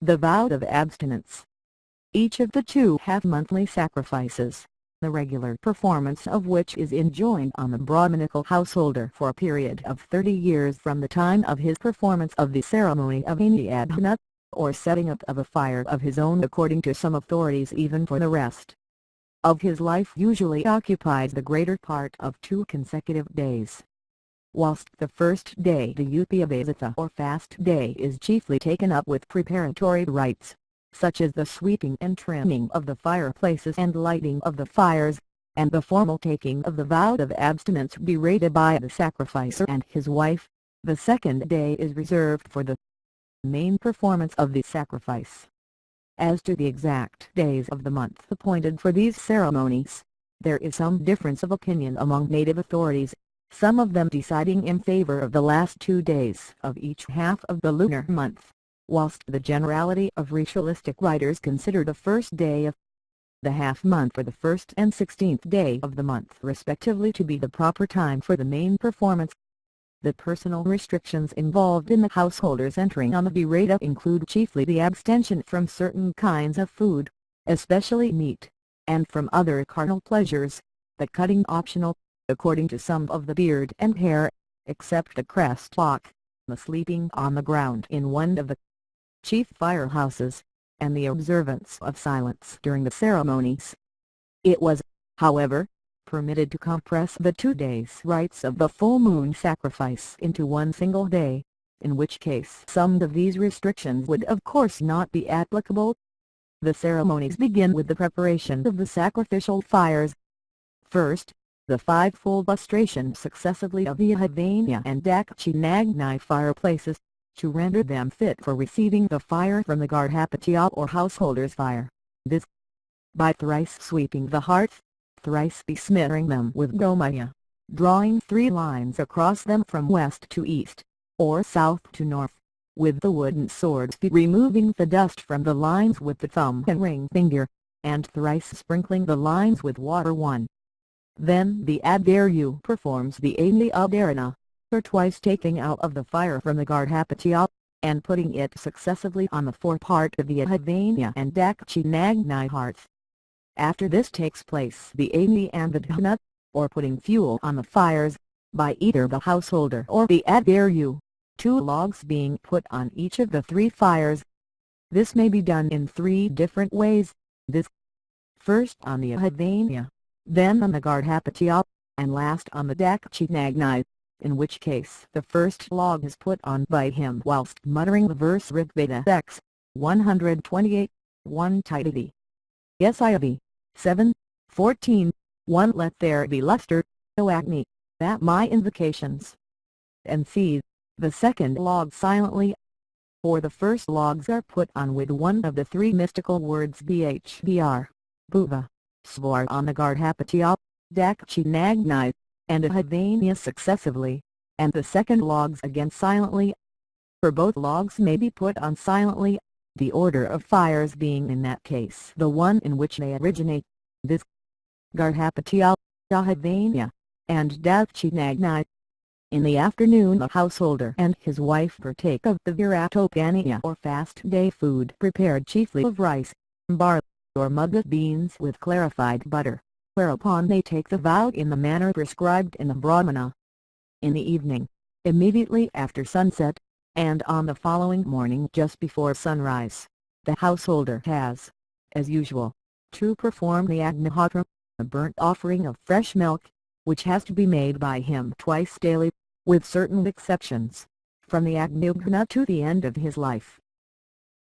the vow of abstinence. Each of the two have monthly sacrifices, the regular performance of which is enjoined on the Brahmanical householder for a period of 30 years from the time of his performance of the ceremony of Adhana, or setting up of a fire of his own according to some authorities even for the rest of his life usually occupies the greater part of 2 consecutive days. Whilst the first day, the Upayabhasatha or fast day, is chiefly taken up with preparatory rites, such as the sweeping and trimming of the fireplaces and lighting of the fires, and the formal taking of the vow of abstinence berated by the sacrificer and his wife, the second day is reserved for the main performance of the sacrifice. As to the exact days of the month appointed for these ceremonies, there is some difference of opinion among native authorities, some of them deciding in favor of the last 2 days of each half of the lunar month, whilst the generality of ritualistic writers consider the first day of the half-month for the 1st and 16th day of the month respectively to be the proper time for the main performance. The personal restrictions involved in the householders entering on the Virata include chiefly the abstention from certain kinds of food, especially meat, and from other carnal pleasures, the cutting optional, according to some of the beard and hair, except the crest lock, the sleeping on the ground in one of the chief firehouses, and the observance of silence during the ceremonies. It was, however, permitted to compress the 2 days' rites of the full moon sacrifice into one single day, in which case some of these restrictions would of course not be applicable. The ceremonies begin with the preparation of the sacrificial fires. First, the 5-fold lustration successively of the Havanya and Dakshinagni fireplaces, to render them fit for receiving the fire from the Gardhapatiya or householder's fire. This, by thrice sweeping the hearth, thrice besmearing them with Gomaya, drawing 3 lines across them from west to east, or south to north, with the wooden swords removing the dust from the lines with the thumb and ring finger, and thrice sprinkling the lines with water 1. Then the Adharyu performs the Agni Udarana, or twice taking out of the fire from the Gardhapatiya, and putting it successively on the forepart of the Havanya and Dakshinagni hearth. After this takes place the Agni and the Dhana, or putting fuel on the fires, by either the householder or the Adharyu, 2 logs being put on each of the 3 fires. This may be done in 3 different ways, this: first on the Havanya, then on the Gardhapatiya, and last on the Dakshinagni, in which case the first log is put on by him whilst muttering the verse Rigveda X, 128, 1 Tidity. Siv. 7, 14, 1 Let there be luster, O Agni, that my invocations. And see, the second log silently. For the first logs are put on with one of the 3 mystical words Bhbr, Bhuva, Swar on the Gardhapatiya, Dakshinagni, and Havanya successively, and the second logs again silently. For both logs may be put on silently, the order of fires being in that case the one in which they originate, viz. Gardhapatiya, Havanya, and Dakshinagni. In the afternoon the householder and his wife partake of the Viratopaniya or fast day food prepared chiefly of rice, barley, or mugga beans with clarified butter, whereupon they take the vow in the manner prescribed in the Brahmana. In the evening, immediately after sunset, and on the following morning just before sunrise, the householder has, as usual, to perform the Agnihotra, a burnt offering of fresh milk, which has to be made by him twice daily, with certain exceptions, from the Agnihotra to the end of his life.